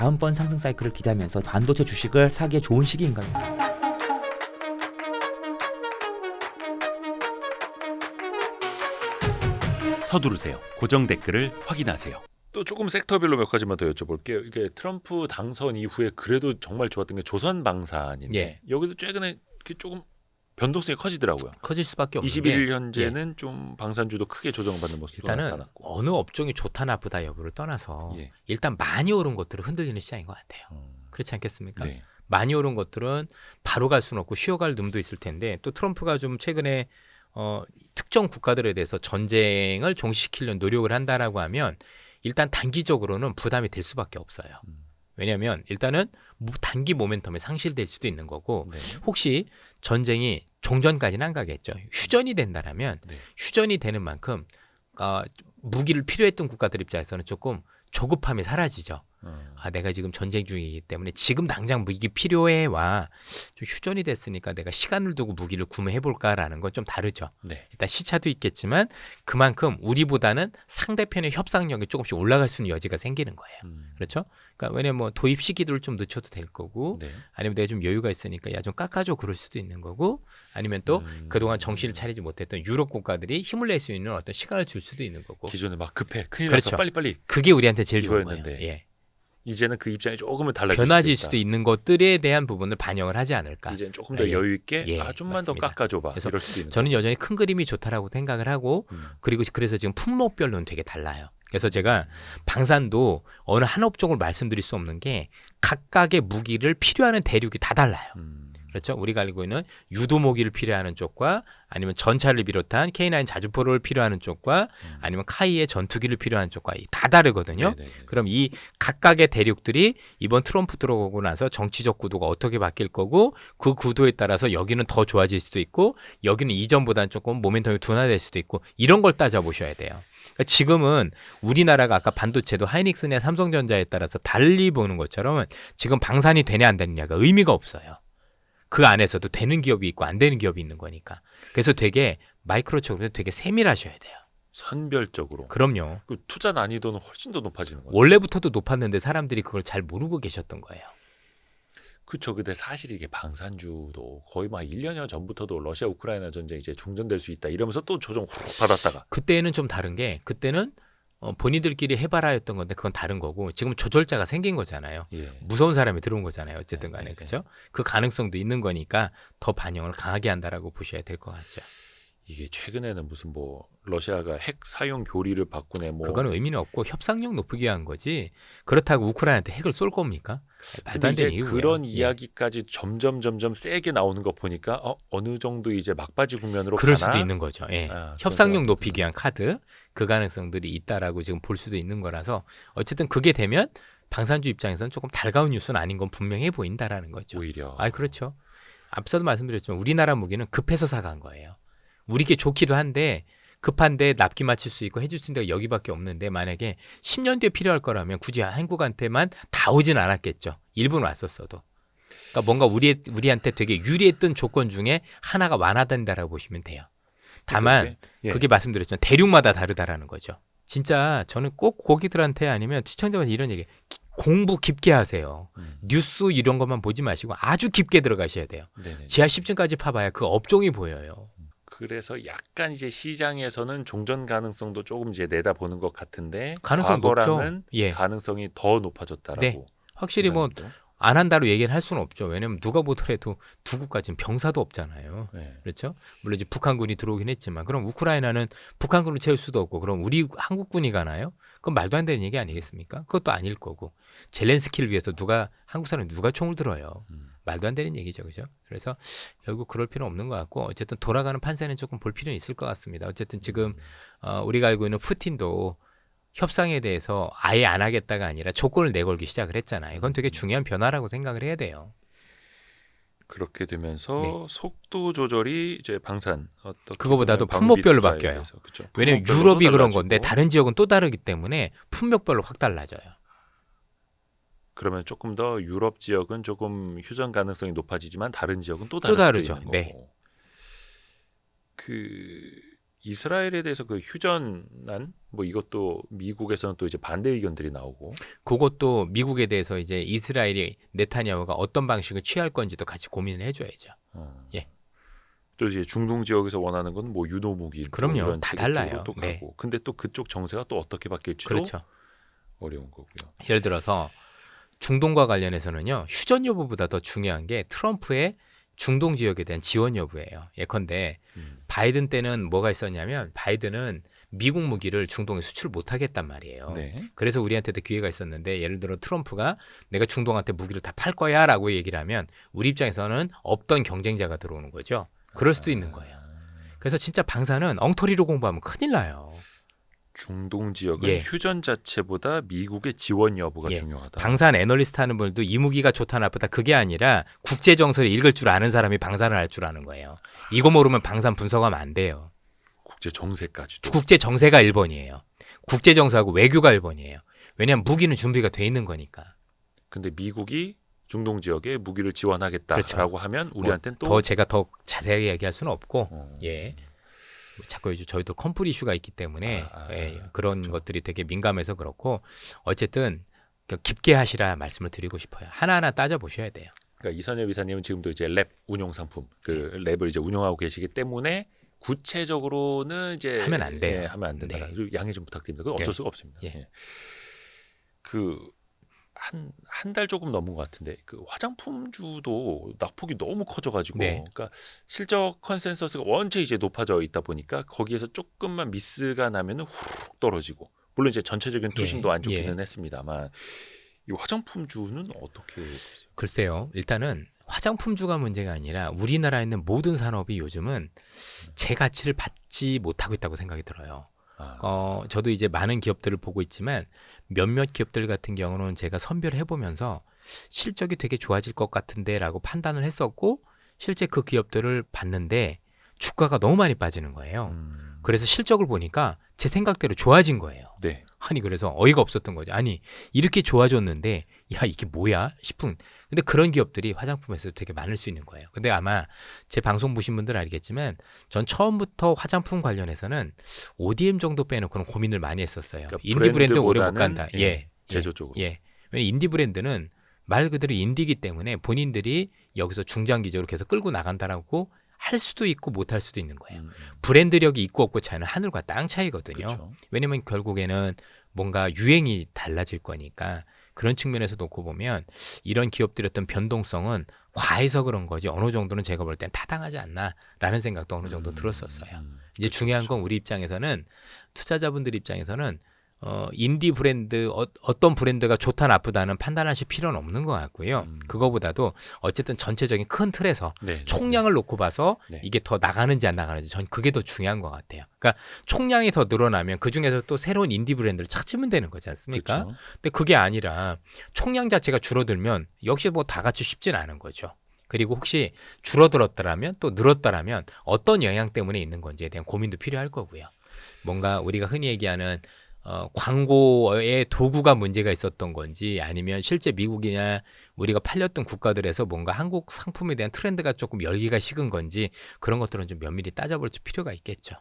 다음번 상승 사이클을 기대하면서 반도체 주식을 사기에 좋은 시기인가요? 서두르세요. 고정 댓글을 확인하세요. 또 조금 섹터별로 몇 가지만 더 여쭤볼게요. 이게 트럼프 당선 이후에 그래도 정말 좋았던 게 조선방산인데 예. 여기도 최근에 조금 변동성이 커지더라고요. 커질 수밖에 없는 21일 게 현재는 좀 방산주도 크게 조정받는 모습도 일단은 나타났고. 어느 업종이 좋다 나쁘다 여부를 떠나서 예. 일단 많이 오른 것들은 흔들리는 시장인 것 같아요. 그렇지 않겠습니까? 네. 많이 오른 것들은 바로 갈 수는 없고 쉬어갈 놈도 있을 텐데 또 트럼프가 좀 최근에 특정 국가들에 대해서 전쟁을 종식시키려는 노력을 한다라고 하면 일단 단기적으로는 부담이 될 수밖에 없어요. 왜냐하면 일단은 단기 모멘텀에 상실될 수도 있는 거고 네. 혹시 전쟁이 종전까지는 안 가겠죠. 휴전이 된다라면 네. 휴전이 되는 만큼 무기를 필요했던 국가들 입장에서는 조금 조급함이 사라지죠. 내가 지금 전쟁 중이기 때문에 지금 당장 무기 필요해 와. 좀 휴전이 됐으니까 내가 시간을 두고 무기를 구매해볼까라는 건 좀 다르죠. 네. 일단 시차도 있겠지만 그만큼 우리보다는 상대편의 협상력이 조금씩 올라갈 수 있는 여지가 생기는 거예요. 그렇죠? 그러니까 왜냐면 뭐 도입 시기를 좀 늦춰도 될 거고 네. 아니면 내가 좀 여유가 있으니까 야 좀 깎아줘 그럴 수도 있는 거고 아니면 또 그동안 정신을 차리지 못했던 유럽 국가들이 힘을 낼 수 있는 어떤 시간을 줄 수도 있는 거고 기존에 막 급해 큰일 그렇죠. 났어 빨리빨리 그게 우리한테 제일 좋은 거예요. 이거였는데 예. 이제는 그 입장이 조금은 달라질 변화질 수도 수도 있다. 있는 것들에 대한 부분을 반영을 하지 않을까. 이제는 조금 더 예. 여유 있게 예, 좀만 맞습니다. 더 깎아줘봐 그래서 이럴 수도 있는 저는 여전히 큰 그림이 좋다라고 생각을 하고 그리고 그래서 지금 품목별로는 되게 달라요. 그래서 제가 방산도 어느 한 업종을 말씀드릴 수 없는 게 각각의 무기를 필요하는 대륙이 다 달라요. 그렇죠? 우리가 알고 있는 유도모기를 필요하는 쪽과 아니면 전차를 비롯한 K9 자주포를 필요하는 쪽과 아니면 카이의 전투기를 필요하는 쪽과 다 다르거든요. 네네네. 그럼 이 각각의 대륙들이 이번 트럼프 들어오고 나서 정치적 구도가 어떻게 바뀔 거고 그 구도에 따라서 여기는 더 좋아질 수도 있고 여기는 이전보다는 조금 모멘텀이 둔화될 수도 있고 이런 걸 따져보셔야 돼요. 그러니까 지금은 우리나라가 아까 반도체도 하이닉스나 삼성전자에 따라서 달리 보는 것처럼 지금 방산이 되냐 안 되느냐가 의미가 없어요. 그 안에서도 되는 기업이 있고 안 되는 기업이 있는 거니까. 그래서 되게 마이크로적으로 되게 세밀하셔야 돼요. 선별적으로. 그럼요. 그 투자 난이도는 훨씬 더 높아지는 거죠. 원래부터도 높았는데 사람들이 그걸 잘 모르고 계셨던 거예요. 그렇죠. 근데 사실 이게 방산주도 거의 막 1년여 전부터도 러시아 우크라이나 전쟁 이제 종전될 수 있다 이러면서 또 조정 후룩 받았다가 그때는 좀 다른 게 그때는 본인들끼리 해봐라였던 건데 그건 다른 거고 지금 조절자가 생긴 거잖아요. 예. 무서운 사람이 들어온 거잖아요. 어쨌든 간에 네, 그죠? 그 가능성도 있는 거니까 더 반영을 강하게 한다라고 보셔야 될 것 같죠. 이게 최근에는 무슨 뭐 러시아가 핵 사용 교리를 바꾸네 뭐 그거는 의미는 없고 협상력 높이기 위한 거지. 그렇다고 우크라이나한테 핵을 쏠 겁니까? 말도 근데 안 이제 되는 이유고요. 그런 예. 이야기까지 점점 세게 나오는 거 보니까 어느 정도 이제 막바지 국면으로 그럴 가나? 수도 있는 거죠. 예. 그런 협상력 생각이 높이기 위한 카드 그 가능성들이 있다라고 지금 볼 수도 있는 거라서 어쨌든 그게 되면 방산주 입장에서는 조금 달가운 뉴스는 아닌 건 분명해 보인다라는 거죠. 오히려 그렇죠. 앞서도 말씀드렸지만 우리나라 무기는 급해서 사간 거예요. 우리게 좋기도 한데 급한데 납기 맞출 수 있고 해줄 수 있는 데가 여기밖에 없는데 만약에 10년 뒤에 필요할 거라면 굳이 한국한테만 다 오진 않았겠죠. 일부는 왔었어도. 그러니까 뭔가 우리한테 되게 유리했던 조건 중에 하나가 완화된다라고 보시면 돼요. 다만 예. 그게 말씀드렸지만 대륙마다 다르다라는 거죠. 진짜 저는 꼭 고객들한테 아니면 시청자한테 이런 얘기 공부 깊게 하세요. 뉴스 이런 것만 보지 마시고 아주 깊게 들어가셔야 돼요. 네네. 지하 10층까지 파봐야 그 업종이 보여요. 그래서 약간 이제 시장에서는 종전 가능성도 조금 이제 내다보는 것 같은데 가능성 과거랑은 높죠. 예. 가능성이 더 높아졌다라고. 네. 확실히 뭐 기자님도. 안 한다로 얘기는 할 수는 없죠. 왜냐하면 누가 보더라도 두 국가 지금 병사도 없잖아요. 네. 그렇죠? 물론 이제 북한군이 들어오긴 했지만 그럼 우크라이나는 북한군을 채울 수도 없고 그럼 우리 한국군이 가나요? 그건 말도 안 되는 얘기 아니겠습니까? 그것도 아닐 거고 젤렌스키를 위해서 한국 사람이 누가 총을 들어요? 말도 안 되는 얘기죠, 그죠? 그래서 결국 그럴 필요는 없는 것 같고 어쨌든 돌아가는 판세는 조금 볼 필요는 있을 것 같습니다. 어쨌든 지금 우리가 알고 있는 푸틴도 협상에 대해서 아예 안 하겠다가 아니라 조건을 내걸기 시작을 했잖아요. 이건 되게 중요한 변화라고 생각을 해야 돼요. 그렇게 되면서 네. 속도 조절이 이제 방산 어떻게 그거보다도 보면 품목별로 방비 투자에 바뀌어요. 대해서, 그렇죠. 왜냐하면 품목별로 유럽이 또 그런 달라지고. 건데 다른 지역은 또 다르기 때문에 품목별로 확 달라져요. 그러면 조금 더 유럽 지역은 조금 휴전 가능성이 높아지지만 다른 지역은 또 또 다를 다르죠. 수도 있는 네. 거고. 그 이스라엘에 대해서 그 휴전안 뭐 이것도 미국에서는 또 이제 반대 의견들이 나오고 그것도 미국에 대해서 이제 이스라엘이 네타냐후가 어떤 방식을 취할 건지도 같이 고민을 해줘야죠. 예. 또 이제 중동 지역에서 원하는 건 뭐 유도 무기 그럼요. 이런 다 체계 달라요. 쪽으로 또 네. 가고 근데 또 그쪽 정세가 또 어떻게 바뀔지도 그렇죠. 어려운 거고요. 예를 들어서 중동과 관련해서는요. 휴전 여부보다 더 중요한 게 트럼프의 중동 지역에 대한 지원 여부예요. 예컨대 바이든 때는 뭐가 있었냐면 바이든은 미국 무기를 중동에 수출 못하겠단 말이에요. 네. 그래서 우리한테도 기회가 있었는데 예를 들어 트럼프가 내가 중동한테 무기를 다 팔 거야 라고 얘기를 하면 우리 입장에서는 없던 경쟁자가 들어오는 거죠. 그럴 수도 있는 거예요. 그래서 진짜 방사는 엉터리로 공부하면 큰일 나요. 중동 지역은 예. 휴전 자체보다 미국의 지원 여부가 예. 중요하다. 방산 애널리스트 하는 분들도 이 무기가 좋다 나쁘다 그게 아니라 국제 정서를 읽을 줄 아는 사람이 방산을 할 줄 아는 거예요. 이거 모르면 방산 분석하면 안 돼요. 국제 정세까지도. 국제 정세가 1번이에요. 국제 정세하고 외교가 1번이에요. 왜냐하면 무기는 준비가 돼 있는 거니까. 근데 미국이 중동 지역에 무기를 지원하겠다라고 그렇죠. 하면 우리한테는 또 더 제가 더 자세하게 얘기할 수는 없고 어. 예. 자꾸 요즘 저희도 컴플 이슈가 있기 때문에 예, 그런 그렇죠. 것들이 되게 민감해서 그렇고 어쨌든 깊게 하시라 말씀을 드리고 싶어요. 하나하나 따져보셔야 돼요. 그러니까 이선엽 이사님은 지금도 이제 랩 운용 상품 그 랩을 이제 운영하고 계시기 때문에 구체적으로는 이제 하면 안 돼요. 예, 하면 안 된다. 네. 양해 좀 부탁드립니다. 그건 어쩔 예. 수가 없습니다. 예. 예. 한 달 조금 넘은 것 같은데 그 화장품주도 낙폭이 너무 커져가지고 네. 그러니까 실적 컨센서스가 원체 이제 높아져 있다 보니까 거기에서 조금만 미스가 나면은 훅 떨어지고 물론 이제 전체적인 투심도 안 좋기는 했습니다만 이 화장품주는 어떻게 보세요? 글쎄요. 일단은 화장품주가 문제가 아니라 우리나라에 있는 모든 산업이 요즘은 제 가치를 받지 못하고 있다고 생각이 들어요. 저도 이제 많은 기업들을 보고 있지만 몇몇 기업들 같은 경우는 제가 선별해 보면서 실적이 되게 좋아질 것 같은데라고 판단을 했었고 실제 그 기업들을 봤는데 주가가 너무 많이 빠지는 거예요. 그래서 실적을 보니까 제 생각대로 좋아진 거예요. 네. 아니 그래서 어이가 없었던 거죠. 아니 이렇게 좋아졌는데 야 이게 뭐야 싶은. 근데 그런 기업들이 화장품에서 되게 많을 수 있는 거예요. 근데 아마 제 방송 보신 분들 알겠지만 전 처음부터 화장품 관련해서는 ODM 정도 빼놓고는 고민을 많이 했었어요. 그러니까 인디 브랜드 오래 못 브랜드보다는, 간다. 제조 쪽으로. 예. 왜냐면 인디 브랜드는 말 그대로 인디기 때문에 본인들이 여기서 중장기적으로 계속 끌고 나간다라고 할 수도 있고 못 할 수도 있는 거예요. 브랜드력이 있고 없고 차이는 하늘과 땅 차이거든요. 그렇죠. 왜냐면 결국에는 뭔가 유행이 달라질 거니까 그런 측면에서 놓고 보면 이런 기업들의 어떤 변동성은 과해서 그런 거지 어느 정도는 제가 볼 땐 타당하지 않나라는 생각도 어느 정도 들었었어요. 이제 중요한 건 우리 입장에서는 투자자분들 입장에서는 인디 브랜드 어떤 브랜드가 좋다 나쁘다는 판단하실 필요는 없는 것 같고요. 그거보다도 어쨌든 전체적인 큰 틀에서 네. 총량을 놓고 봐서 네. 이게 더 나가는지 안 나가는지 전 그게 더 중요한 것 같아요. 그러니까 총량이 더 늘어나면 그중에서 또 새로운 인디 브랜드를 찾으면 되는 거지 않습니까? 그렇죠. 근데 그게 아니라 총량 자체가 줄어들면 역시 뭐 다 같이 쉽진 않은 거죠. 그리고 혹시 줄어들었다라면 또 늘었다라면 어떤 영향 때문에 있는 건지에 대한 고민도 필요할 거고요. 뭔가 우리가 흔히 얘기하는 광고의 도구가 문제가 있었던 건지 아니면 실제 미국이나 우리가 팔렸던 국가들에서 뭔가 한국 상품에 대한 트렌드가 조금 열기가 식은 건지 그런 것들은 좀 면밀히 따져볼 필요가 있겠죠.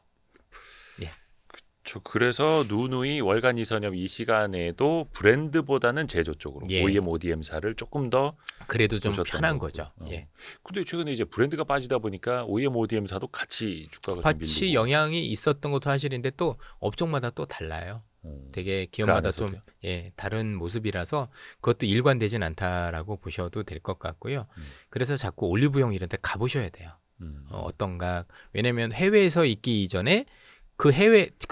그래서 누누이 월간 이선엽 이 시간에도 브랜드보다는 제조 쪽으로 예. OEM, ODM사를 조금 더 그래도 좀 보셨던 편한 거고요. 거죠. 예. 근데 최근에 이제 브랜드가 빠지다 보니까 OEM, ODM사도 같이 주가가 좀 같이 밀리고. 영향이 있었던 것도 사실인데 또 업종마다 또 달라요. 되게 기업마다 좀 안에서도요? 다른 모습이라서 그것도 일관되진 않다라고 보셔도 될 것 같고요. 그래서 자꾸 올리브영 이런 데 가보셔야 돼요. 어떤가. 왜냐면 해외에서 있기 이전에 그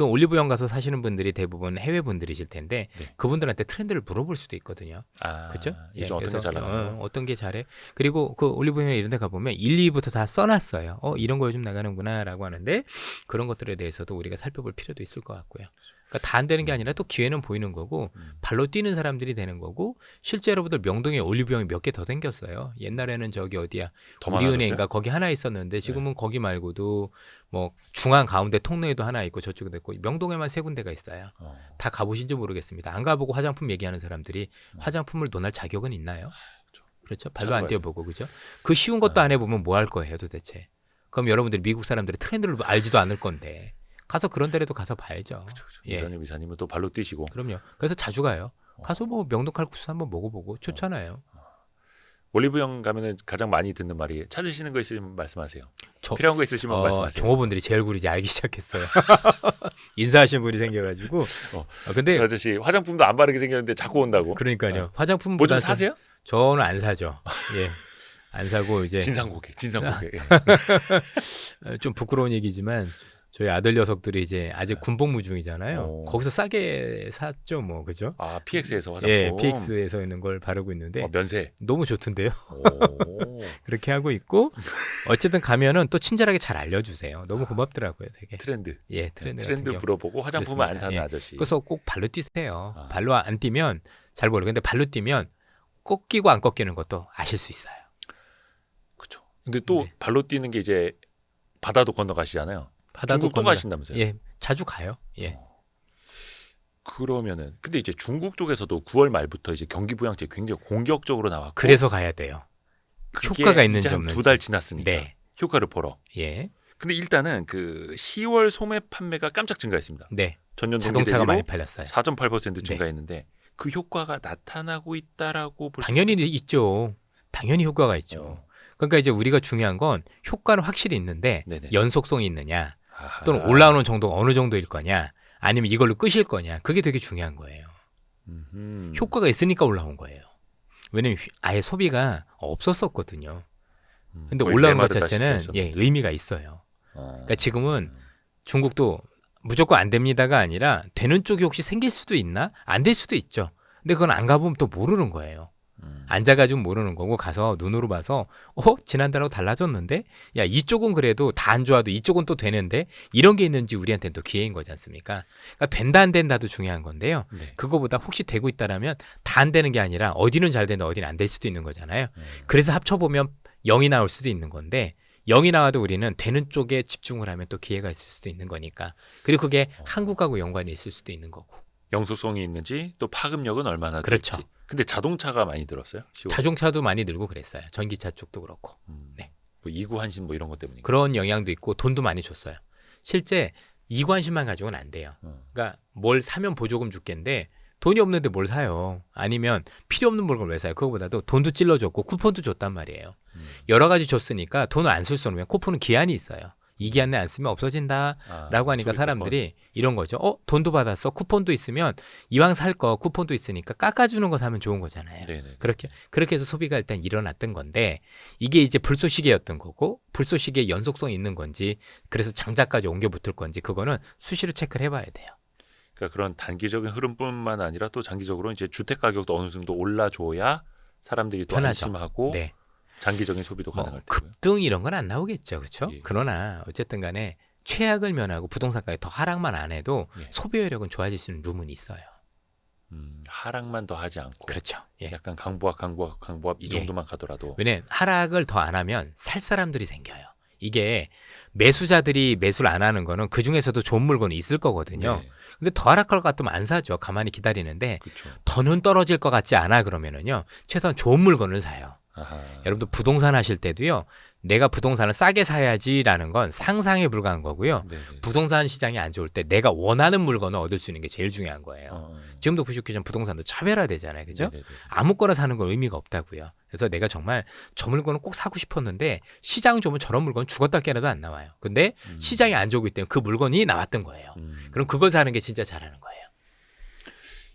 올리브영 가서 사시는 분들이 대부분 해외 분들이실 텐데 네. 그분들한테 트렌드를 물어볼 수도 있거든요. 그렇죠? 요즘 어떤 게 잘 나가요? 어떤 게 잘해? 그리고 그 올리브영 이런 데 가보면 1, 2부터 다 써놨어요. 이런 거 요즘 나가는구나라고 하는데 그런 것들에 대해서도 우리가 살펴볼 필요도 있을 것 같고요. 그러니까 다 안 되는 게 아니라 또 기회는 보이는 거고 발로 뛰는 사람들이 되는 거고 실제 여러분들 명동에 올리브영이 몇 개 더 생겼어요. 옛날에는 저기 어디야 더 우리은행인가 거기 하나 있었는데 지금은 거기 말고도 뭐 중앙 가운데 통로에도 하나 있고 저쪽에도 있고 명동에만 3군데가 있어요. 다 가보신지 모르겠습니다. 안 가보고 화장품 얘기하는 사람들이 화장품을 논할 자격은 있나요? 그렇죠. 발로 안 뛰어보고 그죠? 그 쉬운 것도 안 해보면 뭐 할 거예요 도대체? 그럼 여러분들이 미국 사람들이 트렌드를 알지도 않을 건데 가서 그런 데라도 가서 봐야죠. 그렇죠. 예. 이사님은 또 발로 뛰시고. 그럼요. 그래서 자주 가요. 가서 뭐 명동 칼국수 한번 먹어보고 좋잖아요. 올리브영 가면은 가장 많이 듣는 말이 찾으시는 거 있으면 말씀하세요. 저- 필요한 거 있으시면 말씀하세요. 종업원들이 제 얼굴이 이제 알기 시작했어요. 인사하신 분이 생겨가지고. 근데 저 아저씨 화장품도 안 바르게 생겼는데 자꾸 온다고. 그러니까요. 뭐 좀 화장품보다 사세요? 저는 안 사죠. 예. 안 사고 이제 진상 고객. 좀 부끄러운 얘기지만 저희 아들 녀석들이 이제 아직 군복무 중이잖아요. 어. 거기서 싸게 샀죠, 뭐 그죠? 아 PX에서 화장품. 예, PX에서 있는 걸 바르고 있는데 면세. 너무 좋던데요. 오. 그렇게 하고 있고 어쨌든 가면은 또 친절하게 잘 알려주세요. 너무 고맙더라고요, 되게. 트렌드. 예, 트렌드 트렌드 같은 경우. 물어보고 화장품을 안 그렇습니다. 사는 예. 아저씨. 그래서 꼭 발로 뛰세요. 아. 발로 안 뛰면 잘 모르고 근데 발로 뛰면 꺾이고 안 꺾이는 것도 아실 수 있어요. 그렇죠. 근데 또 네. 발로 뛰는 게 이제 바다도 건너가시잖아요. 중국 또 건너가- 가신다면서요? 예, 자주 가요. 예. 그러면은 근데 이제 중국 쪽에서도 9월 말부터 이제 경기 부양책 굉장히 공격적으로 나왔고 그래서 가야 돼요. 그게 효과가 있는지 이제 없는지. 두 달 지났으니까 네. 효과를 보러. 예. 근데 일단은 그 10월 소매 판매가 깜짝 증가했습니다. 네. 전년 동기 자동차가 많이 대비로 팔렸어요. 4.8% 증가했는데 그 효과가 나타나고 있다라고 볼 수 당연히 있죠. 당연히 효과가 있죠. 어. 그러니까 이제 우리가 중요한 건 효과는 확실히 있는데 네네. 연속성이 있느냐 아하. 또는 올라오는 정도가 어느 정도일 거냐 아니면 이걸로 끄실 거냐 그게 되게 중요한 거예요. 음흠. 효과가 있으니까 올라온 거예요. 왜냐면 아예 소비가 없었었거든요. 근데 거의 올라오는 것 매마르다시피 자체는 했었는데. 의미가 있어요. 어. 그러니까 지금은 중국도 무조건 안 됩니다가 아니라 되는 쪽이 혹시 생길 수도 있나? 안 될 수도 있죠. 근데 그건 안 가보면 또 모르는 거예요. 앉아가지고 모르는 거고 가서 눈으로 봐서 지난달하고 달라졌는데 야 이쪽은 그래도 다 안 좋아도 이쪽은 또 되는데 이런 게 있는지 우리한테는 또 기회인 거지 않습니까? 그러니까 된다 안 된다도 중요한 건데요. 네. 그거보다 혹시 되고 있다라면 다 안 되는 게 아니라 어디는 잘 되는데 어디는 안 될 수도 있는 거잖아요. 그래서 합쳐보면 0이 나올 수도 있는 건데 0이 나와도 우리는 되는 쪽에 집중을 하면 또 기회가 있을 수도 있는 거니까. 그리고 그게 한국하고 연관이 있을 수도 있는 거고. 영수성이 있는지 또 파급력은 얼마나 그렇죠. 될지. 근데 자동차가 많이 들었어요. 10월. 자동차도 많이 늘고 그랬어요. 전기차 쪽도 그렇고. 네. 뭐 이구한신 뭐 이런 것 때문에. 그런 영향도 있고 돈도 많이 줬어요. 실제 이관심만 가지고는 안 돼요. 그러니까 뭘 사면 보조금 줄겠는데 돈이 없는데 뭘 사요. 아니면 필요 없는 물건을 왜 사요. 그거보다도 돈도 찔러줬고 쿠폰도 줬단 말이에요. 여러 가지 줬으니까 돈을 안 쓸 수 없으면 쿠폰은 기한이 있어요. 이 기한 내에 안 쓰면 없어진다라고 하니까 사람들이 이런 거죠. 돈도 받았어. 쿠폰도 있으면 이왕 살 거 쿠폰도 있으니까 깎아주는 거 사면 좋은 거잖아요. 네네. 그렇게 해서 소비가 일단 일어났던 건데 이게 이제 불쏘시개였던 거고 불쏘시개 연속성이 있는 건지 그래서 장자까지 옮겨 붙을 건지 그거는 수시로 체크를 해봐야 돼요. 그러니까 그런 단기적인 흐름뿐만 아니라 또 장기적으로 이제 주택 가격도 어느 정도 올라줘야 사람들이 또 편하죠. 안심하고 네. 장기적인 소비도 뭐 가능할 테고요. 급등 이런 건 안 나오겠죠, 그렇죠? 예. 그러나 어쨌든 간에 최악을 면하고 부동산가에 더 하락만 안 해도 예. 소비 여력은 좋아질 수 있는 룸은 있어요. 하락만 더 하지 않고 그렇죠. 예. 약간 강보합 이 예. 정도만 가더라도 왜냐면 하락을 더 안 하면 살 사람들이 생겨요. 이게 매수자들이 매수를 안 하는 거는 그 중에서도 좋은 물건이 있을 거거든요. 네. 근데 더 하락할 것 같으면 안 사죠. 가만히 기다리는데 그렇죠. 더는 떨어질 것 같지 않아 그러면은요. 최소한 좋은 물건을 사요. 아하. 여러분도 부동산 하실 때도요. 내가 부동산을 싸게 사야지라는 건 상상에 불과한 거고요. 네네. 부동산 시장이 안 좋을 때 내가 원하는 물건을 얻을 수 있는 게 제일 중요한 거예요. 지금도 보시기 전 부동산도 차별화되잖아요. 그죠? 네네네. 아무거나 사는 건 의미가 없다고요. 그래서 내가 정말 저 물건은 꼭 사고 싶었는데 시장 좋으면 저런 물건 죽었다 깨라도 안 나와요. 근데 시장이 안 좋기 때문에 그 물건이 나왔던 거예요. 그럼 그걸 사는 게 진짜 잘하는 거예요.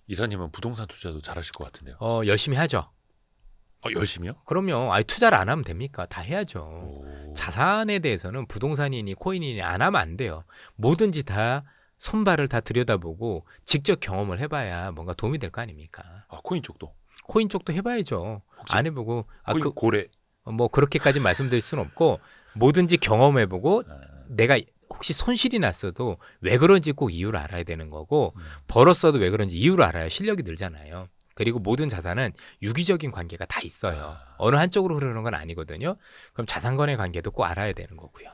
이사님은 부동산 투자도 잘하실 것 같은데요. 열심히 하죠. 열심히요? 그럼요. 투자를 안 하면 됩니까? 다 해야죠. 오. 자산에 대해서는 부동산이니 코인이니 안 하면 안 돼요. 뭐든지 다 손발을 다 들여다보고 직접 경험을 해봐야 뭔가 도움이 될 거 아닙니까? 코인 쪽도. 코인 쪽도 해봐야죠. 혹시 안 해보고 코인 고래. 뭐 그렇게까지 말씀드릴 수는 없고 뭐든지 경험해보고 내가 혹시 손실이 났어도 왜 그런지 꼭 이유를 알아야 되는 거고 벌었어도 왜 그런지 이유를 알아야 실력이 늘잖아요. 그리고 모든 자산은 유기적인 관계가 다 있어요. 어느 한쪽으로 흐르는 건 아니거든요. 그럼 자산간의 관계도 꼭 알아야 되는 거고요.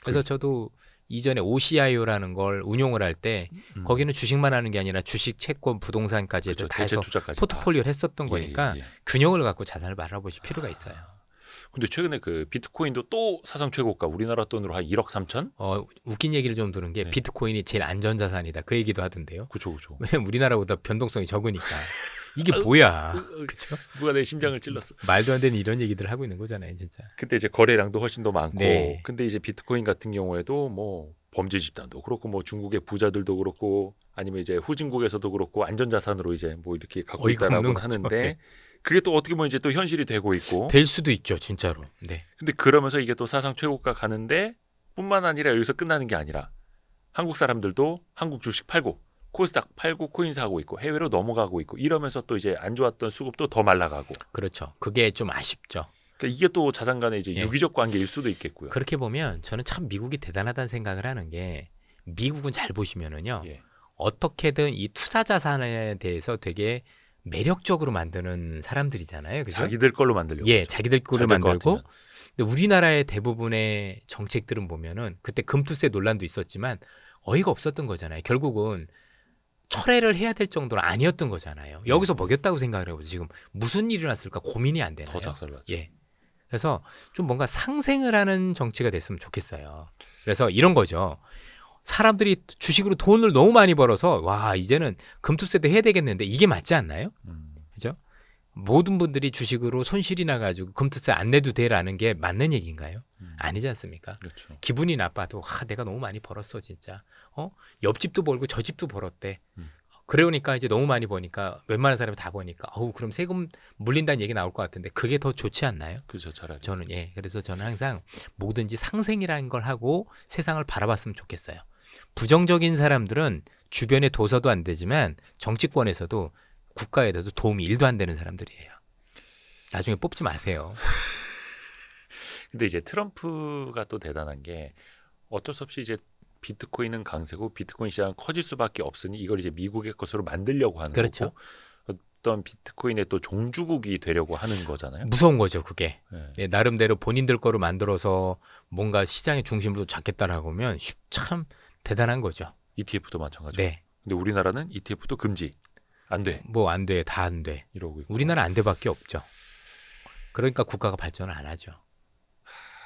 그래서 저도 이전에 OCIO라는 걸 운용을 할 때 거기는 주식만 하는 게 아니라 주식, 채권, 부동산까지 해서 그렇죠. 다 해서 투자까지 포트폴리오를 했었던 다. 거니까 예. 균형을 갖고 자산을 바라보실 필요가 있어요. 근데 최근에 그 비트코인도 또 사상 최고가 우리나라 돈으로 한 1억 3천? 웃긴 얘기를 좀 들은 게 네. 비트코인이 제일 안전 자산이다. 그 얘기도 하던데요. 그쵸. 왜냐면 우리나라보다 변동성이 적으니까. 이게 뭐야. 그렇죠? 누가 내 심장을 찔렀어. 말도 안 되는 이런 얘기들을 하고 있는 거잖아요, 진짜. 그때 이제 거래량도 훨씬 더 많고, 네. 근데 이제 비트코인 같은 경우에도 뭐 범죄 집단도 그렇고, 뭐 중국의 부자들도 그렇고, 아니면 이제 후진국에서도 그렇고 안전자산으로 이제 뭐 이렇게 갖고 어이가 있다라고 없는 거죠. 하는데, 네. 그게 또 어떻게 보면 이제 또 현실이 되고 있고, 될 수도 있죠, 진짜로. 네. 근데 그러면서 이게 또 사상 최고가 가는데, 뿐만 아니라 여기서 끝나는 게 아니라 한국 사람들도 한국 주식 팔고 코스닥 팔고 코인 사고 있고 해외로 넘어가고 있고 이러면서 또 이제 안 좋았던 수급도 더 말라가고. 그렇죠. 그게 좀 아쉽죠. 그러니까 이게 또 자산 간의 이제 예. 유기적 관계일 수도 있겠고요. 그렇게 보면 저는 참 미국이 대단하다는 생각을 하는 게 미국은 잘 보시면은요. 예. 어떻게든 이 투자 자산에 대해서 되게 매력적으로 만드는 사람들이잖아요. 그죠? 자기들 걸로 만들려고. 예, 하죠. 자기들 거를 잘될것 만들고. 같으면. 근데 우리나라의 대부분의 정책들은 보면은 그때 금투세 논란도 있었지만 어이가 없었던 거잖아요. 결국은 철회를 해야 될 정도는 아니었던 거잖아요. 여기서 먹였다고 생각을 해보죠. 지금 무슨 일이 났을까 고민이 안 되나요? 더 작살났죠. 예. 그래서 좀 뭔가 상생을 하는 정치가 됐으면 좋겠어요. 그래서 이런 거죠. 사람들이 주식으로 돈을 너무 많이 벌어서 와 이제는 금투세도 해야 되겠는데 이게 맞지 않나요? 그죠? 모든 분들이 주식으로 손실이 나가지고 금투세 안 내도 돼라는 게 맞는 얘기인가요? 아니지 않습니까? 그렇죠. 기분이 나빠도 내가 너무 많이 벌었어 진짜. 옆집도 벌고 저 집도 벌었대. 그러니까 이제 너무 많이 버니까 웬만한 사람이 다 버니까 그럼 세금 물린다는 얘기 나올 것 같은데 그게 더 좋지 않나요? 그렇죠. 차라리. 저는 그래서 저는 항상 뭐든지 상생이라는 걸 하고 세상을 바라봤으면 좋겠어요. 부정적인 사람들은 주변에 도서도 안 되지만 정치권에서도 국가에도 도움이 1도 안 되는 사람들이에요. 나중에 뽑지 마세요. 근데 이제 트럼프가 또 대단한 게 어쩔 수 없이 이제 비트코인은 강세고 비트코인 시장은 커질 수밖에 없으니 이걸 이제 미국의 것으로 만들려고 하는 그렇죠. 거고 어떤 비트코인의 또 종주국이 되려고 하는 거잖아요. 무서운 거죠, 그게. 네. 예, 나름대로 본인들 거로 만들어서 뭔가 시장의 중심으로 잡겠다라고 하면 참 대단한 거죠. ETF도 마찬가지고. 네. 근데 우리나라는 ETF도 금지. 안 돼. 뭐 안 돼, 다 안 돼. 이러고 있고. 우리나라 안 돼밖에 없죠. 그러니까 국가가 발전을 안 하죠.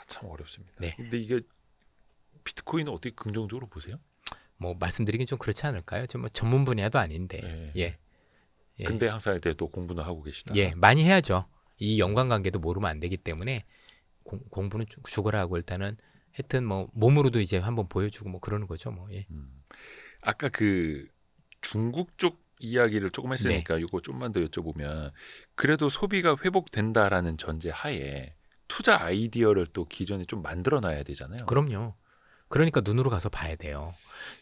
참 어렵습니다. 네. 근데 이게 비트코인은 어떻게 긍정적으로 보세요? 뭐 말씀드리긴 좀 그렇지 않을까요? 좀 뭐 전문 분야도 아닌데. 네. 예. 예. 근데 항상 이때 또 공부는 하고 계시다. 예, 많이 해야죠. 이 연관관계도 모르면 안 되기 때문에 공부는 죽어라 하고 일단은 하여튼 뭐 몸으로도 이제 한번 보여주고 뭐 그러는 거죠. 뭐. 예. 아까 그 중국 쪽 이야기를 조금 했으니까 네. 이거 좀만 더 여쭤보면 그래도 소비가 회복된다라는 전제 하에 투자 아이디어를 또 기존에 좀 만들어 놔야 되잖아요. 그럼요. 그러니까 눈으로 가서 봐야 돼요.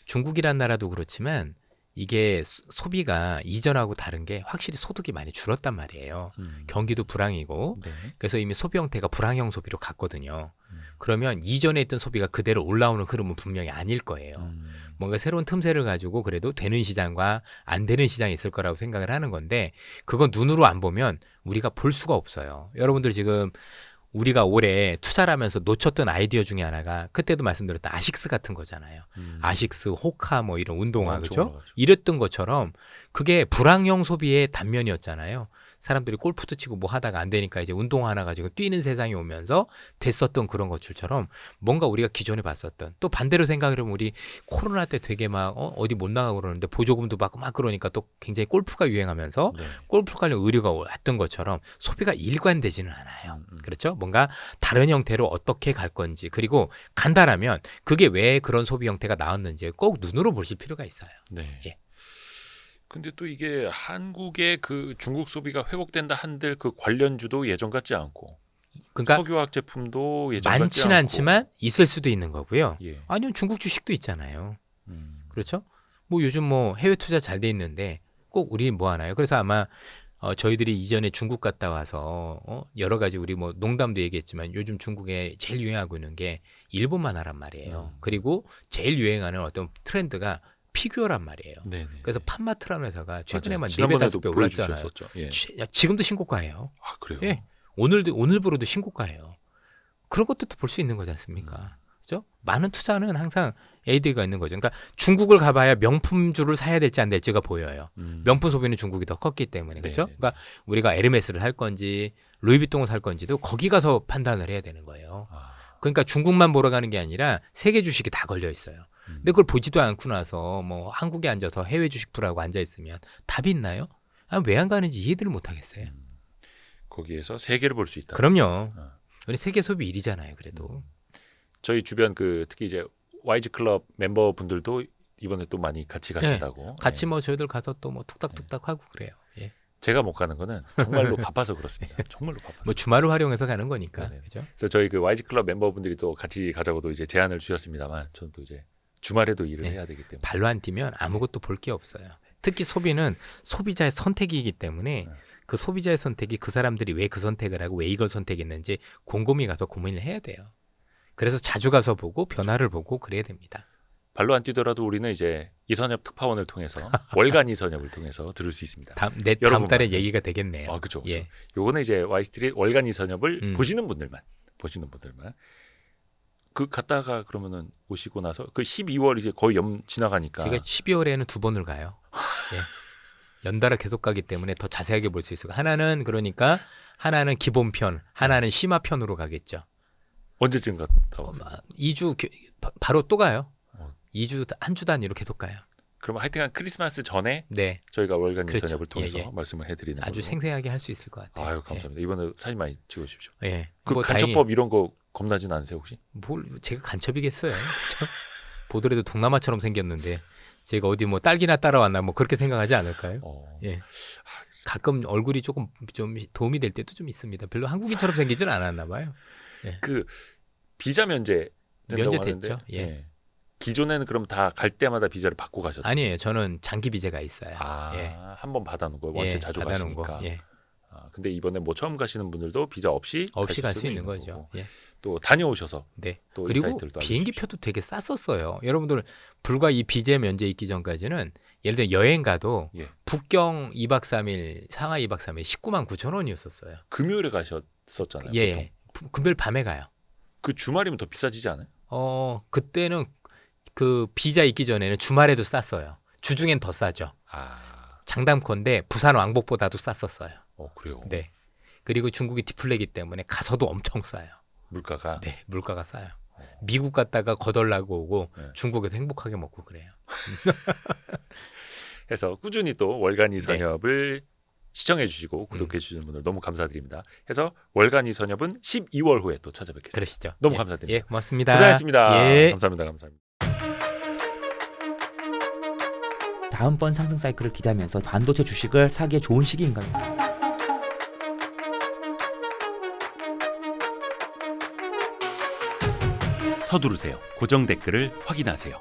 중국이란 나라도 그렇지만 이게 소비가 이전하고 다른 게 확실히 소득이 많이 줄었단 말이에요. 경기도 불황이고 네. 그래서 이미 소비 형태가 불황형 소비로 갔거든요. 그러면 이전에 있던 소비가 그대로 올라오는 흐름은 분명히 아닐 거예요. 뭔가 새로운 틈새를 가지고 그래도 되는 시장과 안 되는 시장이 있을 거라고 생각을 하는 건데 그건 눈으로 안 보면 우리가 볼 수가 없어요. 여러분들 지금 우리가 올해 투자를 하면서 놓쳤던 아이디어 중에 하나가 그때도 말씀드렸던 아식스 같은 거잖아요. 아식스, 호카 뭐 이런 운동화 그죠? 올라가죠. 이랬던 것처럼 그게 불황형 소비의 단면이었잖아요. 사람들이 골프도 치고 뭐 하다가 안 되니까 이제 운동화 하나 가지고 뛰는 세상이 오면서 됐었던 그런 것들처럼 뭔가 우리가 기존에 봤었던 또 반대로 생각을 하면 우리 코로나 때 되게 막 어디 못 나가고 그러는데 보조금도 받고 막 그러니까 또 굉장히 골프가 유행하면서 네. 골프 관련 의류가 왔던 것처럼 소비가 일관되지는 않아요. 그렇죠? 뭔가 다른 형태로 어떻게 갈 건지 그리고 간단하면 그게 왜 그런 소비 형태가 나왔는지 꼭 눈으로 보실 필요가 있어요. 네. 예. 근데 또 이게 한국의 그 중국 소비가 회복된다 한들 그 관련주도 예전 같지 않고 그러니까 석유화학 제품도 예전 같지 많지는 않고 않지만 있을 수도 있는 거고요. 예. 아니면 중국 주식도 있잖아요. 음. 그렇죠? 뭐 요즘 뭐 해외 투자 잘 돼 있는데 꼭 우리 뭐 하나요? 그래서 아마 저희들이 이전에 중국 갔다 와서 여러 가지 우리 뭐 농담도 얘기했지만 요즘 중국에 제일 유행하고 있는 게 일본 만화란 말이에요. 그리고 제일 유행하는 어떤 트렌드가 피규어란 말이에요. 네네. 그래서 판마트라는 회사가 최근에만 맞아요. 4배, 지난번에도 5배 올랐잖아요. 보여주셨었죠. 예. 지금도 신고가예요. 아 그래요? 예. 오늘부로도 신고가예요. 그런 것도 볼 수 있는 거지 않습니까? 그죠? 많은 투자는 항상 AD가 있는 거죠. 그러니까 중국을 가봐야 명품주를 사야 될지 안 될지가 보여요. 명품 소비는 중국이 더 컸기 때문에 그렇죠. 네. 그러니까 우리가 에르메스를 살 건지 루이비통을 살 건지도 거기 가서 판단을 해야 되는 거예요. 아, 그러니까 중국만 보러 가는 게 아니라 세계 주식이 다 걸려 있어요. 근데 그걸 보지도 않고 나서 뭐 한국에 앉아서 해외 주식 풀하고 앉아 있으면 답이 있나요? 아, 왜 안 가는지 이해를 못 하겠어요. 거기에서 세계를 볼 수 있다. 그럼요. 어. 우리 세계 소비 1위잖아요. 그래도. 저희 주변 그 특히 이제 YG 클럽 멤버분들도 이번에 또 많이 같이 가신다고. 같이 예. 뭐 저희들 가서 또 뭐 툭닥툭닥 하고 그래요. 예. 제가 못 가는 거는 정말로 바빠서 그렇습니다. 정말로 바빠서. 뭐 주말을 활용해서 가는 거니까. 네네. 그죠? 그래서 저희 그 YG 클럽 멤버분들이 또 같이 가자고도 이제 제안을 주셨습니다만 저는 또 이제 주말에도 일을 네. 해야 되기 때문에. 발로 안 뛰면 아무것도 볼 게 없어요. 특히 소비는 소비자의 선택이기 때문에 네. 그 소비자의 선택이 그 사람들이 왜 그 선택을 하고 왜 이걸 선택했는지 곰곰이 가서 고민을 해야 돼요. 그래서 자주 가서 보고 변화를 보고 그래야 됩니다. 발로 안 뛰더라도 우리는 이제 이선엽 특파원을 통해서 월간 이선엽을 통해서 들을 수 있습니다. 다음 여러분만. 달에 얘기가 되겠네요. 아, 그렇죠. 예. 요거는 이제 와이스트릿 월간 이선엽을 음. 보시는 분들만 그 갔다가 그러면은 오시고 나서 그 12월 이제 거의 지나가니까 제가 12월에는 2번을 가요. 예. 연달아 계속 가기 때문에 더 자세하게 볼 수 있어요. 하나는 그러니까 하나는 기본편, 하나는 심화편으로 가겠죠. 언제쯤 갔다 오세요? 2주 바로 또 가요. 어. 2주 한 주 단위로 계속 가요. 그러면 하여튼간 크리스마스 전에 네. 저희가 월간 그렇죠. 이선엽을 통해서 예, 예. 말씀을 해드리는 아주 걸로. 생생하게 할 수 있을 것 같아요. 아유 감사합니다. 이번에 사진 많이 찍으십시오. 예. 예. 그 뭐 간첩법 이런 거 겁나진 않으세요 혹시? 뭘 제가 간첩이겠어요. 그렇죠? 보더라도 동남아처럼 생겼는데 제가 어디 뭐 딸기나 따라왔나 뭐 그렇게 생각하지 않을까요? 예. 가끔 얼굴이 조금 좀 도움이 될 때도 좀 있습니다. 별로 한국인처럼 생기지는 않았나 봐요. 그 비자 면제 된다고 면제됐죠. 하는데, 예. 기존에는 그럼 다 갈 때마다 비자를 받고 가셨나요? 아니에요. 저는 장기 비자가 있어요. 예. 한 번 받아놓은 거 원체 예, 자주 받아놓은 가시니까. 거. 예. 근데 이번에 뭐 처음 가시는 분들도 비자 없이 갈 수 수도 있는 거죠. 거고. 예. 또 다녀오셔서 네. 또 그리고 인사이트를 또 비행기 알려주십시오. 표도 되게 쌌었어요. 여러분들 불과 이 비제 면제 있기 전까지는 예를 들어 여행 가도 예. 북경 2박 3일, 상하이 2박 3일 19만 9천 원이었었어요. 금요일에 가셨었잖아요. 예. 보통. 금요일 밤에 가요. 그 주말이면 더 비싸지지 않아요? 그때는 그 비자 있기 전에는 주말에도 쌌어요. 주중엔 더 싸죠. 장담컨대 부산 왕복보다도 쌌었어요. 그래요. 네. 그리고 중국이 디플레이기 때문에 가서도 엄청 싸요. 물가가. 네, 물가가 싸요. 미국 갔다가 거덜나고 오고 네. 중국에서 행복하게 먹고 그래요. 해서 꾸준히 또 월간 이선엽을 시청해 주시고 구독해 주시는 분들 너무 감사드립니다. 해서 월간 이선엽은 12월 후에 또 찾아뵙겠습니다. 그러시죠. 너무 예. 감사드립니다. 예, 고맙습니다. 고생하셨습니다. 예. 감사합니다. 다음번 상승 사이클을 기대하면서 반도체 주식을 사기에 좋은 시기인가요? 서두르세요. 고정 댓글을 확인하세요.